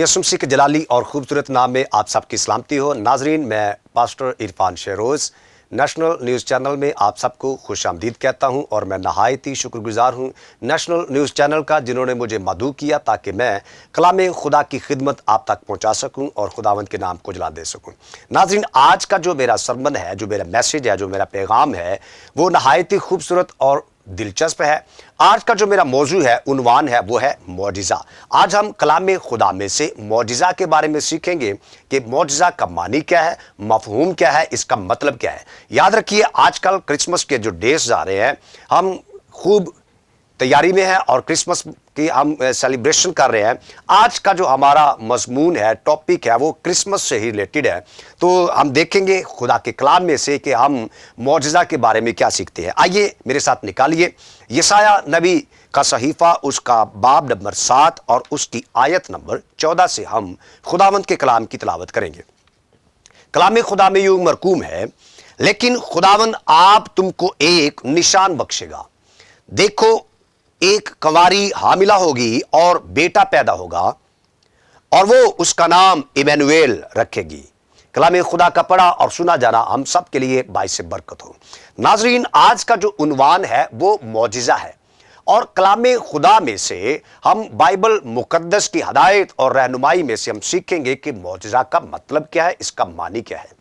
यसुम मसीह के जलाली और खूबसूरत नाम में आप सबकी सलामती हो। नाजरीन, मैं pastor Irfan शेरोज़ national news channel में आप सबको खुश आमदीद कहता हूं और मैं नहायत ही शुक्रगुजार हूं नेशनल न्यूज़ चैनल का, जिन्होंने मुझे मदऊ किया ताकि मैं कलाम खुदा की खिदमत आप तक पहुंचा सकूं और खुदावंद के नाम को जला दे सकूं। नाजरीन, आज का जो मेरा सरमन है, जो मेरा मैसेज है, जो मेरा पैगाम है, वो नहायत ही खूबसूरत और दिलचस्प है। आज का जो मेरा मौजू है, उन्वान है, वो है मौजिज़ा। आज हम कलाम खुदा में से मौजिज़ा के बारे में सीखेंगे कि मौजिज़ा का मानी क्या है, मफहूम क्या है, इसका मतलब क्या है। याद रखिए, आजकल क्रिसमस के जो डेज जा रहे हैं, हम खूब तैयारी में है और क्रिसमस की हम सेलिब्रेशन कर रहे हैं। आज का जो हमारा मजमून है, टॉपिक है, वो क्रिसमस से ही रिलेटेड है। तो हम देखेंगे खुदा के कलाम में से कि हम मौजिज़ा के बारे में क्या सीखते हैं। आइए मेरे साथ निकालिए यशायाह नबी का सहीफा, उसका बाब नंबर 7 और उसकी आयत नंबर 14 से हम खुदावंद के कलाम की तिलावत करेंगे। कलाम खुदा में यूं मरकूम है, लेकिन खुदावंद आप तुमको एक निशान बख्शेगा। देखो, एक कंवारी हामिला होगी और बेटा पैदा होगा और वो उसका नाम इमैनुएल रखेगी। कलाम खुदा का पढ़ा और सुना जाना हम सब के लिए बाइस बरकत हो। नाजरीन, आज का जो उन्वान है वो मौजिज़ा है और कलाम खुदा में से हम बाइबल मुकद्दस की हदायत और रहनुमाई में से हम सीखेंगे कि मौजिज़ा का मतलब क्या है, इसका मानी क्या है।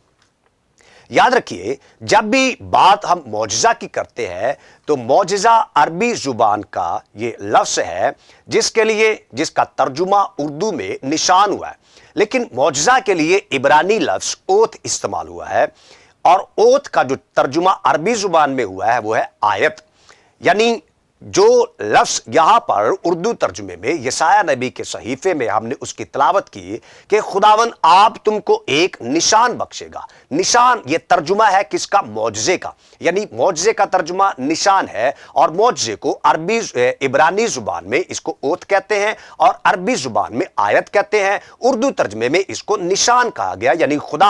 याद रखिए, जब भी बात हम मौजिज़ा की करते हैं तो मौजिज़ा अरबी जुबान का ये लफ्ज़ है जिसका तर्जुमा उर्दू में निशान हुआ है, लेकिन मौजिज़ा के लिए इब्रानी लफ्ज़ ओत इस्तेमाल हुआ है और ओत का जो तर्जुमा अरबी जुबान में हुआ है वो है आयत। यानी जो लफ्ज़ यहां पर उर्दू तर्जुमे में यशायाह नबी के सहीफे में हमने उसकी तिलावत की कि खुदावन आप तुमको एक निशान बख्शेगा। निशान ये तर्जुमा है किसका? मौजिज़े का। यानी मौजिज़े का तर्जुमा निशान है और मौजिज़े को अरबी इब्रानी जुबान में इसको ओत कहते हैं और अरबी जुबान में आयत कहते हैं। उर्दू तर्जुमे में इसको निशान कहा गया। यानी खुदा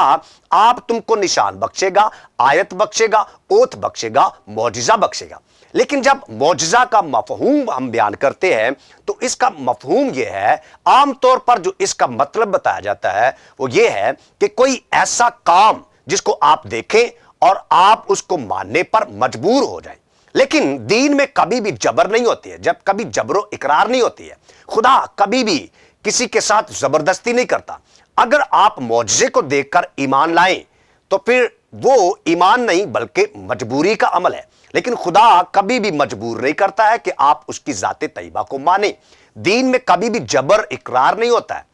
आप तुमको निशान बख्शेगा, आयत बख्शेगा, ओत बख्शेगा, मौजिज़ा बख्शेगा। लेकिन जब मौजिज़ा का मफहूम हम बयान करते हैं तो इसका मफहूम यह है, आमतौर पर जो इसका मतलब बताया जाता है वो ये है कि कोई ऐसा काम जिसको आप देखें और आप उसको मानने पर मजबूर हो जाएं। लेकिन दीन में कभी भी जबर नहीं होती है, जब कभी जबरो इकरार नहीं होती है। खुदा कभी भी किसी के साथ जबरदस्ती नहीं करता। अगर आप मौजिज़े को देखकर ईमान लाएं तो फिर वो ईमान नहीं बल्कि मजबूरी का अमल है। लेकिन खुदा कभी भी मजबूर नहीं करता है कि आप उसकी ज़ाते तैयबा को माने। दीन में कभी भी जबर इकरार नहीं होता है।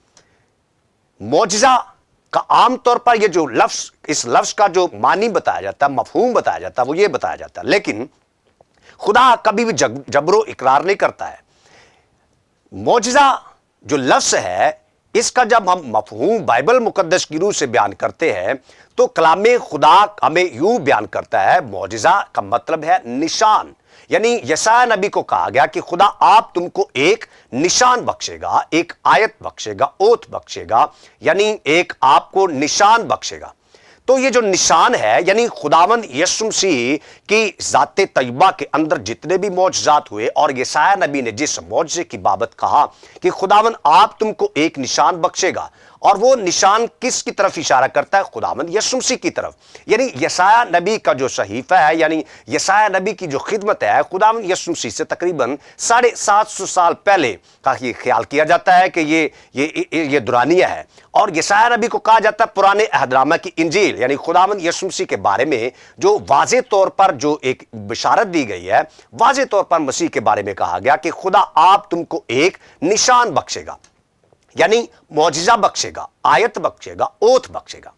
मौजिज़ा का आमतौर पर ये जो लफ्ज़, इस लफ्ज़ का जो मानी बताया जाता है, मफहूम बताया जाता है, वो ये बताया जाता है। लेकिन खुदा कभी भी जबरो इकरार नहीं करता है। मौजिज़ा जो लफ्ज़ है, इसका जब हम मफहूम बाइबल मुकद्दस की रूह से बयान करते हैं तो कलाम खुदा हमें यूं बयान करता है, मौजिज़ा का मतलब है निशान। यानी यशायाह नबी को कहा गया कि खुदा आप तुमको एक निशान बख्शेगा, एक आयत बख्शेगा, ओत बख्शेगा, यानी एक आपको निशान बख्शेगा। तो ये जो निशान है, यानी खुदावंद यीशु मसीह की ज़ाते तैयबा के अंदर जितने भी मौजज़ात हुए और यशायाह नबी ने जिस मौजज़े की बाबत कहा कि खुदावंद आप तुमको एक निशान बख्शेगा, और वो निशान किस की तरफ इशारा करता है? खुदावंद यीशु मसीह की तरफ। यानी यशायाह नबी का जो सहीफा है, यानी यशायाह नबी की जो खिदमत है, खुदावंद यीशु मसीह से तकरीबन 750 साल पहले का ये ख्याल किया जाता है कि ये दुरानिया है। और यशायाह नबी को कहा जाता है पुराने अहदनामा की इंजील, यानी खुदावंद यीशु मसीह के बारे में जो वाज़े तौर पर जो एक बिशारत दी गई है, वाज़े तौर पर मसीह के बारे में कहा गया कि खुदा आप तुमको एक निशान बख्शेगा, यानी मौजिज़ा बख्शेगा, आयत बख्शेगा, ओत बख्शेगा।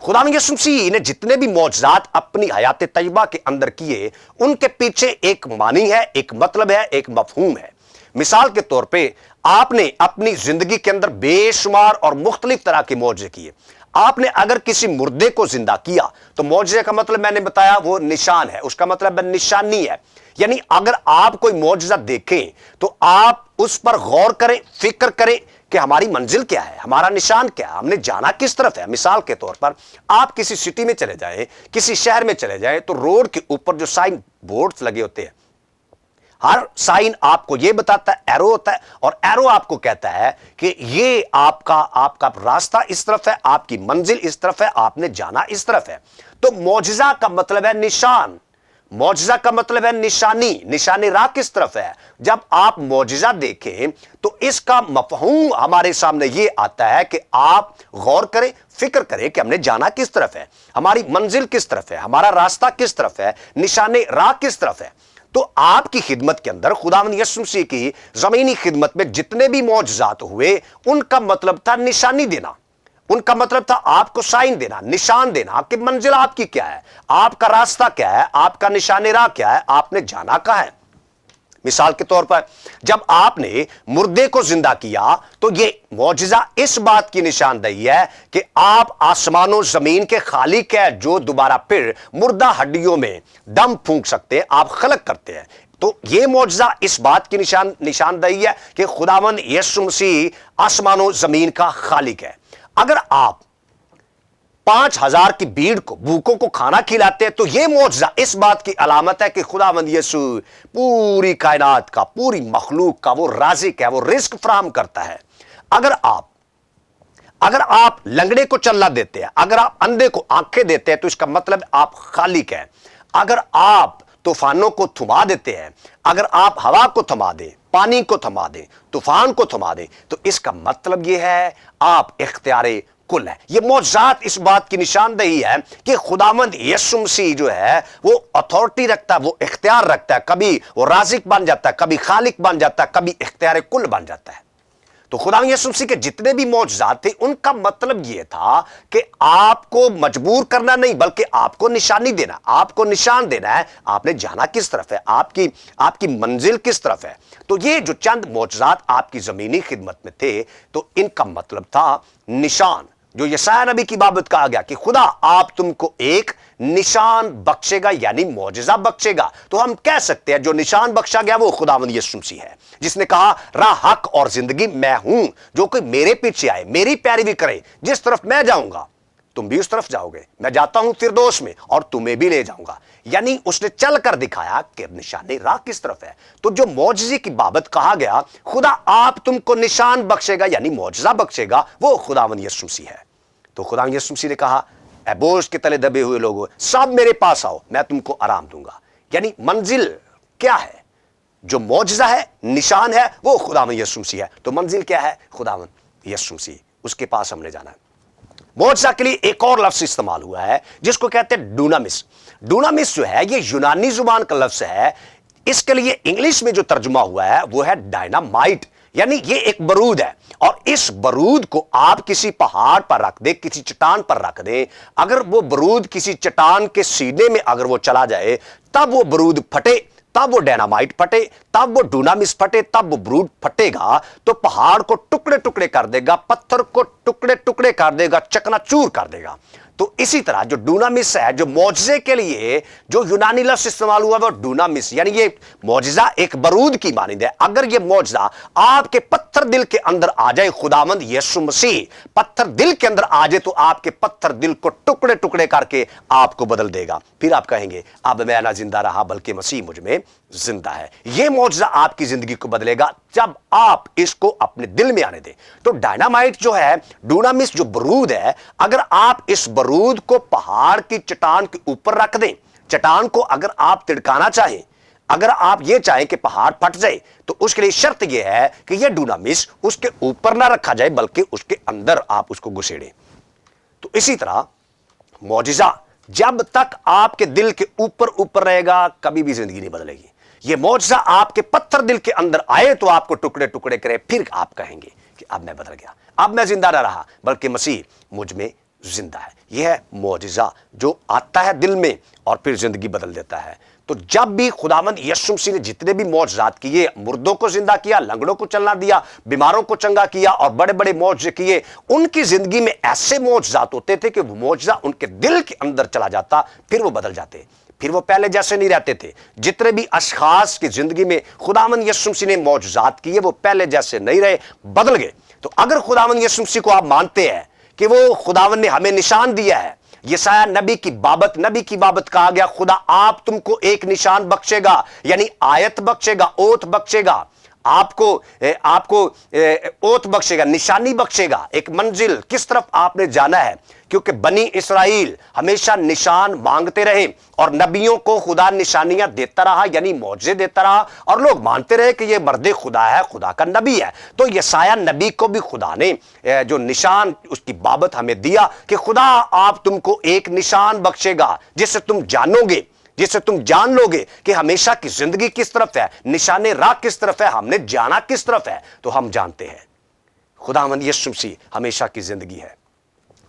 खुदा यीशु मसीह ने जितने भी मौजज़ात अपनी हयात तैयबा के अंदर किए, उनके पीछे एक मानी है, एक मतलब है, एक मफहूम है। मिसाल के तौर पे आपने अपनी जिंदगी के अंदर बेशुमार और मुख्तलिफ तरह के मौजज़े किए। आपने अगर किसी मुर्दे को जिंदा किया तो मौजज़े का मतलब मैंने बताया वो निशान है, उसका मतलब निशानी है। यानी अगर आप कोई मौजज़ा देखें तो आप उस पर गौर करें, फिक्र करें कि हमारी मंजिल क्या है, हमारा निशान क्या है, हमने जाना किस तरफ है। मिसाल के तौर पर आप किसी सिटी में चले जाएं, किसी शहर में चले जाएं तो रोड के ऊपर जो साइन बोर्ड्स लगे होते हैं, हर साइन आपको ये बताता है, एरो होता है, और एरो आपको कहता है कि ये आपका रास्ता इस तरफ है, आपकी मंजिल इस तरफ है, आपने जाना इस तरफ है। तो मौजिजा का मतलब है निशान, मौजिजा का मतलब है निशानी, निशानी राह किस तरफ है। जब आप मौजिजा देखें तो इसका मफहूम हमारे सामने ये आता है कि आप गौर करें, फिक्र करें कि हमने जाना किस तरफ है, हमारी मंजिल किस तरफ है, हमारा रास्ता किस तरफ है, निशाने राह किस तरफ है। तो आपकी खिदमत के अंदर खुदावंद यीशु मसीह की जमीनी खिदमत में जितने भी मौजज़ात हुए उनका मतलब था निशानी देना, उनका मतलब था आपको साइन देना, निशान देना कि मंजिल आपकी क्या है, आपका रास्ता क्या है, आपका निशाने राह क्या है, आपने जाना कहां है। मिसाल के तौर पर जब आपने मुर्दे को जिंदा किया तो यह मौजिजा इस बात की निशानदेही है कि आप आसमानों जमीन के खालिक है जो दोबारा फिर मुर्दा हड्डियों में दम फूंक सकते हैं, आप खलक करते हैं। तो यह मौजिजा इस बात की निशानदेही है कि खुदावंद यीशु मसीह आसमानों जमीन का खालिक है। अगर आप 5000 की भीड़ को, भूखों को खाना खिलाते हैं तो यह मौजज़ा इस बात की अलामत है कि खुदावंद यीशु पूरी कायनात का, पूरी मखलूक का वो राज़िक है, वो रिस्क फराहम करता है। अगर आप लंगड़े को चलना देते हैं, अगर आप अंधे को आंखें देते हैं तो इसका मतलब आप खालिक हैं। अगर आप तूफानों को थमा देते हैं, अगर आप हवा को थमा दें, पानी को थमा दें, तूफान को थमा दें, तो इसका मतलब यह है आप इख्तियारे कुल है। यह मौजज़ात इस बात की निशानदेही है कि खुदावंद यीशु मसीह जो है वो अथॉरिटी रखता है, वो इख्तियार रखता है। कभी वो राज़िक बन जाता है, कभी खालिक बन जाता है, कभी इख्तियारे कुल बन जाता है। तो खुदावंद यीशु मसीह के जितने भी मौजज़ात थे उनका मतलब यह था कि आपको मजबूर करना नहीं, बल्कि आपको निशानी देना, आपको निशान देना है, आपने जाना किस तरफ है, आपकी मंजिल किस तरफ है। तो ये जो चंद मौजज़ात आपकी जमीनी खिदमत में थे तो इनका मतलब था निशान। जो यशायाह नबी की बाबत कहा गया कि खुदा आप तुमको एक निशान बख्शेगा, यानी मौजज़ा बख्शेगा। तो हम कह सकते हैं जो निशान बख्शा गया वो खुदावंद यीशु मसीह है, जिसने कहा राह, हक और जिंदगी मैं हूं, जो कोई मेरे पीछे आए, मेरी पैरवी करे, जिस तरफ मैं जाऊंगा तुम भी उस तरफ जाओगे, मैं जाता हूं फिरदौस में और तुम्हें भी ले जाऊंगा। यानी उसने चल कर दिखाया कि निशानी राह किस तरफ है। तो जो मौजज़े की बाबत कहा गया खुदा आप तुमको निशान बख्शेगा यानी मौजज़ा बख्शेगा, वो खुदावंद यीशु मसीह है। तो खुदावंद यीशु मसीह ने कहा ऐ बोझ के तले दबे हुए लोगों, सब मेरे पास आओ, मैं तुमको आराम दूंगा। यानी मंजिल क्या है, जो मौजज़ा है, निशान है, वो खुदावंद यीशु मसीह है। तो मंजिल क्या है, खुदावंद यीशु मसीह, उसके पास हमने जाना है। मौजज़ा के लिए एक और लफ्ज़ इस्तेमाल हुआ है जिसको कहते हैं डूनामिस। डूनामिस जो है ये यूनानी जुबान का लफ्ज़ है, इसके लिए इंग्लिश में जो तर्जुमा हुआ है वो है डायनामाइट। यानी ये एक बारूद है, और इस बारूद को आप किसी पहाड़ पर रख दे, किसी चट्टान पर रख दे, अगर वो बारूद किसी चट्टान के सीने में अगर वो चला जाए तब वो बारूद फटे, तब वो डायनामाइट फटे, तब वो डूनामिस फटे, तब वो बारूद फटेगा तो पहाड़ को टुकड़े टुकड़े कर देगा, पत्थर को टुकड़े टुकड़े कर देगा, चकनाचूर कर देगा। तो इसी तरह जो डूनामिस है, जो मौजज़े के लिए जो यूनानी लफ्ज़ इस्तेमाल हुआ वो डूनामिस, यानी ये मौजज़ा एक बारूद की मानिंद है। अगर ये मौजज़ा आपके पत्थर दिल के अंदर आ जाए, खुदावंद यीशु मसीह पत्थर दिल के अंदर आ जाए, तो आपके पत्थर दिल को टुकड़े टुकड़े करके आपको बदल देगा। फिर आप कहेंगे अब मैं ना जिंदा रहा बल्कि मसीह मुझ में जिंदा है। यह मौजज़ा आपकी जिंदगी को बदलेगा जब आप इसको अपने दिल में आने दें। तो डायनामाइट जो है, डूनामिस जो बारूद है, अगर आप इस बारूद को पहाड़ की चट्टान के ऊपर रख दें, चट्टान को अगर आप तिड़काना चाहें, अगर आप ये चाहें कि पहाड़ फट जाए, तो उसके लिए शर्त यह है कि यह डूनामिस उसके ऊपर ना रखा जाए बल्कि उसके अंदर आप उसको घुसेड़ें। तो इसी तरह मौजज़ा जब तक आपके दिल के ऊपर ऊपर रहेगा कभी भी जिंदगी नहीं बदलेगी। यह मौजज़ा आपके पत्थर दिल के अंदर आए तो आपको टुकड़े टुकड़े करे, फिर आप कहेंगे कि अब मैं बदल गया, अब मैं जिंदा न रहा बल्कि मसीह मुझ में जिंदा है। यह है मौजज़ा जो आता है दिल में और फिर जिंदगी बदल देता है। तो जब भी खुदावंद यीशु मसीह ने जितने भी मौजज़ात किए, मुर्दों को जिंदा किया, लंगड़ों को चलना दिया, बीमारों को चंगा किया और बड़े बड़े मौजज़े किए, उनकी जिंदगी में ऐसे मौजज़ात होते थे कि वो मौजज़ा उनके दिल के अंदर चला जाता, फिर वो बदल जाते, फिर वो पहले जैसे नहीं रहते थे। जितने भी अशखास की जिंदगी में खुदावंद यीशु मसीह ने मौजज़ात किए वो पहले जैसे नहीं रहे, बदल गए। तो अगर खुदावंद यीशु मसीह को आप मानते हैं कि वो खुदावंद ने हमें निशान दिया है, यशायाह नबी की बाबत कहा गया, खुदा आप तुमको एक निशान बख्शेगा, यानी आयत बख्शेगा, ओत बख्शेगा, आपको ओत बख्शेगा, निशानी बख्शेगा, एक मंजिल किस तरफ आपने जाना है। क्योंकि बनी इसराइल हमेशा निशान मांगते रहे और नबियों को खुदा निशानियां देता रहा, यानी मौजे देता रहा, और लोग मानते रहे कि यह मर्द खुदा है, खुदा का नबी है। तो यशायाह नबी को भी खुदा ने जो निशान उसकी बाबत हमें दिया कि खुदा आप तुमको एक निशान बख्शेगा जिससे तुम जानोगे, जिससे तुम जान लोगे कि हमेशा की जिंदगी किस तरफ है, निशाने राह किस तरफ है, हमने जाना किस तरफ है। तो हम जानते हैं खुदावंद यीशु मसीह हमेशा की जिंदगी है,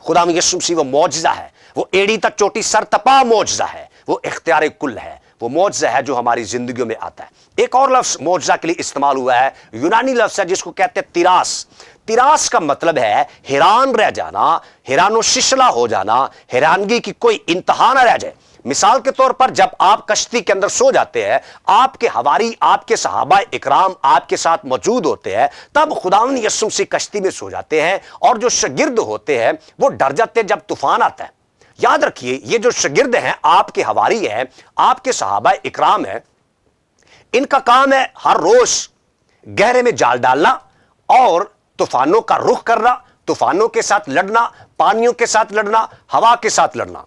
खुदावंद यीशु मसीह वो मौजज़ा है, वो एड़ी तक चोटी सर तपा मौजज़ा है, वो इख्तियार कुल है, वो मौजज़ा है जो हमारी जिंदगियों में आता है। एक और लफ्ज मौजज़ा के लिए इस्तेमाल हुआ है, यूनानी लफ्ज है जिसको कहते हैं तिरास। तिरास का मतलब है हैरान रह जाना, हैरानो शिशला हो जाना, हैरानगी की कोई इंतहा ना रह जाए। मिसाल के तौर पर जब आप कश्ती के अंदर सो जाते हैं, आपके हवारी, आपके सहाबा इकराम आपके साथ मौजूद होते हैं, तब खुदावंद यीशु मसीह कश्ती में सो जाते हैं, और जो शागिर्द होते हैं वो डर जाते हैं जब तूफान आता है। याद रखिए, ये जो शागिर्द हैं, आपके हवारी हैं, आपके सहाबा इकराम हैं, इनका काम है हर रोज गहरे में जाल डालना और तूफानों का रुख करना, तूफानों के साथ लड़ना, पानियों के साथ लड़ना, हवा के साथ लड़ना।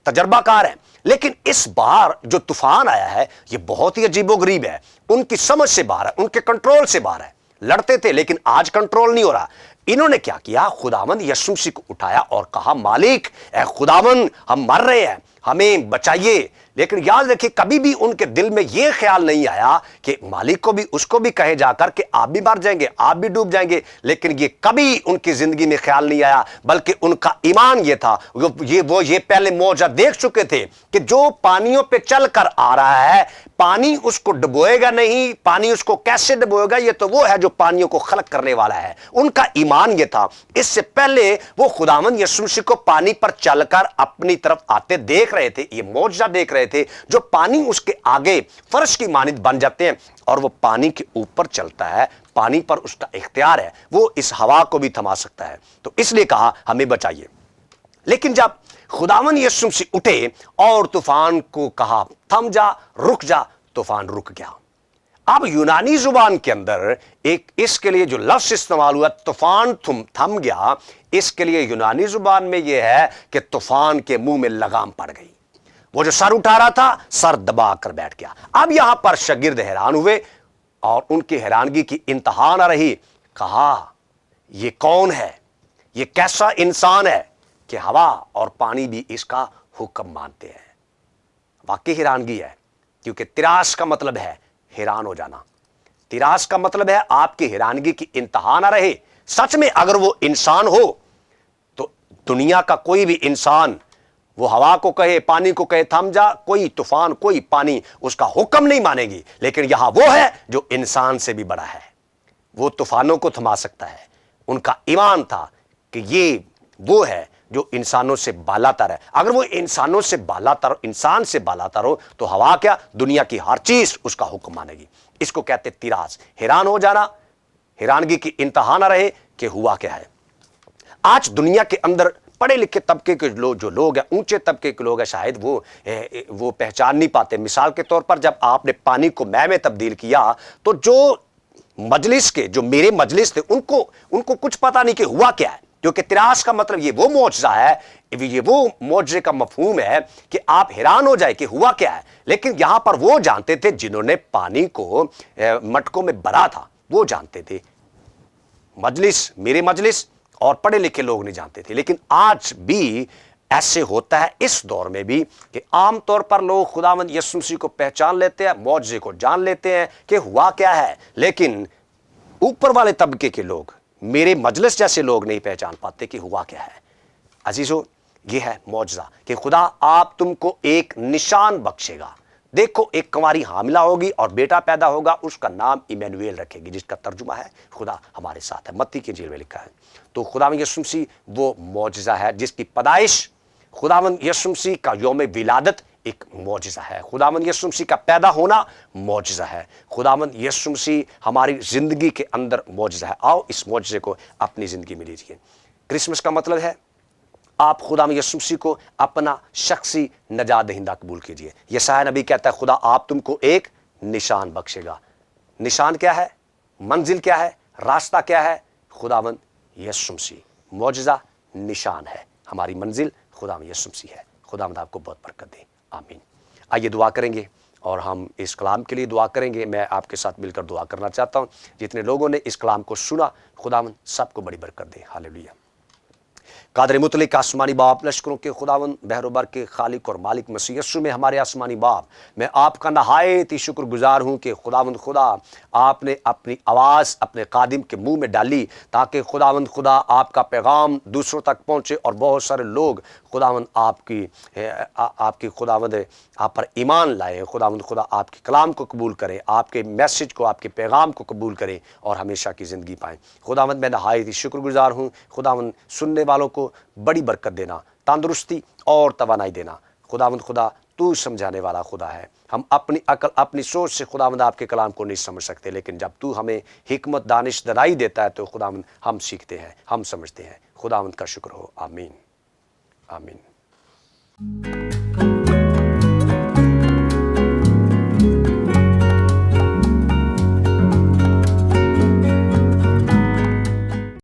तजर्बाकार है। लेकिन इस बार जो तूफान आया है ये बहुत ही अजीबोगरीब है, उनकी समझ से बाहर है, उनके कंट्रोल से बाहर है। लड़ते थे लेकिन आज कंट्रोल नहीं हो रहा। इन्होंने क्या किया, खुदावंद यीशु मसीह को उठाया और कहा, मालिक ए खुदावंद हम मर रहे हैं, हमें बचाइए। लेकिन याद रखिए, कभी भी उनके दिल में यह ख्याल नहीं आया कि मालिक को भी, उसको भी कहे जाकर कि आप भी मर जाएंगे, आप भी डूब जाएंगे। लेकिन ये कभी उनकी जिंदगी में ख्याल नहीं आया, बल्कि उनका ईमान ये था, वो ये पहले मौजा देख चुके थे कि जो पानियों पे चल कर आ रहा है, पानी उसको डुबोएगा नहीं, पानी उसको कैसे डुबोएगा, ये तो वो है जो पानियों को खलक करने वाला है। उनका ईमान ये था। इससे पहले वो खुदावंद यीशु मसीह को पानी पर चलकर अपनी तरफ आते देख रहे थे, ये मौजज़ा देख रहे थे, जो पानी उसके आगे फर्श की मानिंद बन जाते हैं और वो पानी के ऊपर चलता है, पानी पर उसका इख्तियार है, वो इस हवा को भी थमा सकता है। तो इसलिए कहा हमें बचाइए। लेकिन जब खुदावंद यीशु मसीह उठे और तूफान को कहा थम जा, रुक जा, तूफान रुक गया। अब यूनानी जुबान के अंदर एक इसके लिए जो लफ्ज इस्तेमाल हुआ, तूफान थम गया, इसके लिए यूनानी जुबान में यह है कि तूफान के मुंह में लगाम पड़ गई। वो जो सर उठा रहा था, सर दबा कर बैठ गया। अब यहां पर शागिर्द हैरान हुए और उनकी हैरानगी की इंतहा न रही। कहा ये कौन है, ये कैसा इंसान है कि हवा और पानी भी इसका हुक्म मानते हैं। वाकई हैरानगी है, क्योंकि तिरास का मतलब है हैरान हो जाना। तिरास का मतलब है आपकी हैरानगी की इंतहा ना रहे। सच में अगर वो इंसान हो तो दुनिया का कोई भी इंसान वो हवा को कहे, पानी को कहे थम जा, कोई तूफान, कोई पानी उसका हुक्म नहीं मानेगी। लेकिन यहां वो है जो इंसान से भी बड़ा है, वो तूफानों को थमा सकता है। उनका ईमान था कि ये वो है जो इंसानों से बालातर है। अगर वो इंसानों से बालातर, इंसान से बालातर हो तो हवा क्या, दुनिया की हर चीज उसका हुक्म मानेगी। इसको कहते तिरास, हैरान हो जाना, हैरानगी की इंतहा ना रहे कि हुआ क्या है। आज दुनिया के अंदर पढ़े लिखे तबके के जो लोग हैं, ऊंचे तबके के लोग हैं, शायद वो पहचान नहीं पाते। मिसाल के तौर पर जब आपने पानी को मैं में तब्दील किया तो जो मजलिस के, जो मेरे मजलिस थे, उनको कुछ पता नहीं कि हुआ क्या है। क्योंकि तिरास का मतलब ये वो मौजज़ा है, ये वो मौजज़े का मफहूम है कि आप हैरान हो जाए कि हुआ क्या है। लेकिन यहां पर वो जानते थे जिन्होंने पानी को मटकों में भरा था, वो जानते थे। मजलिस, मेरे मजलिस और पढ़े लिखे लोग नहीं जानते थे। लेकिन आज भी ऐसे होता है, इस दौर में भी, कि आमतौर पर लोग खुदावंद यीशु मसीह को पहचान लेते हैं, मौजज़े को जान लेते हैं कि हुआ क्या है। लेकिन ऊपर वाले तबके के लोग, मेरे मजलिस जैसे लोग नहीं पहचान पाते कि हुआ क्या है। अजीजों, ये है मौजज़ा कि खुदा आप तुमको एक निशान बख्शेगा। देखो, एक कुंवारी हामिला होगी और बेटा पैदा होगा, उसका नाम इमैनुएल रखेगी, जिसका तर्जुमा है खुदा हमारे साथ है। मत्ती की इंजील में लिखा है। तो खुदावंद यीशु मसीह वो मौजज़ा है जिसकी पैदाइश, खुदावंद यीशु मसीह का यौम विलादत एक मौजज़ा है। खुदावंद यीशु मसीह का पैदा होना मौजज़ा है। खुदावंद यीशु मसीह हमारी जिंदगी के अंदर मौजज़ा है। आओ इस मौजज़े को अपनी जिंदगी में लीजिए। क्रिसमस का मतलब है آپ خدا یسوع مسیح کو اپنا شخصی نجات دہندہ قبول کیجئے۔ یسایہ نبی کہتا ہے خدا آپ تم کو ایک نشان بخشے گا۔ نشان کیا ہے؟ منزل کیا ہے؟ راستہ کیا ہے؟ خداوند یسوع مسیح۔ معجزہ نشان ہے، ہماری منزل خداوند یسوع مسیح ہے۔ خداوند آپ کو بہت برکت دے، آمین۔ آئیے دعا کریں گے اور ہم اس کلام کے لیے دعا کریں گے۔ میں آپ کے ساتھ مل کر دعا کرنا چاہتا ہوں۔ جتنے لوگوں نے اس کلام کو سنا خداوند سب کو بڑی برکت دے، ہاللیلویہ۔ قادر مطلق آسمانی باپ، لشکروں کے خداوند، بحر و بر کے خالق اور مالک مسیح یسوع میں ہمارے آسمانی باپ، میں آپ کا نہایت ہی شکر گزار ہوں کہ خداوند خدا آپ نے اپنی آواز اپنے خادم کے منہ میں ڈالی تاکہ خداوند خدا آپ کا پیغام دوسروں تک پہنچے اور بہت سارے لوگ خداوند آپ کی خداوند آپ پر ایمان لائے۔ خداوند خدا آپ کے کلام کو قبول کرے، آپ کے میسج کو، آپ کے پیغام کو قبول کرے اور ہمیشہ کی زندگی پائیں۔ خداوند میں نہایت ہی شکر گزار ہوں۔ خداوند سننے والوں کو بڑی برکت دینا، تندرستی اور توانائی دینا۔ خداوند خدا تو سمجھانے والا خدا ہے۔ ہم اپنی عقل اپنی سوچ سے خداوند آپ کے کلام کو نہیں سمجھ سکتے، لیکن جب تو ہمیں حکمت دانش دانائی دیتا ہے تو خداوند ہم سیکھتے ہیں، ہم سمجھتے ہیں۔ خداوند کا شکر ہو، آمین آمین۔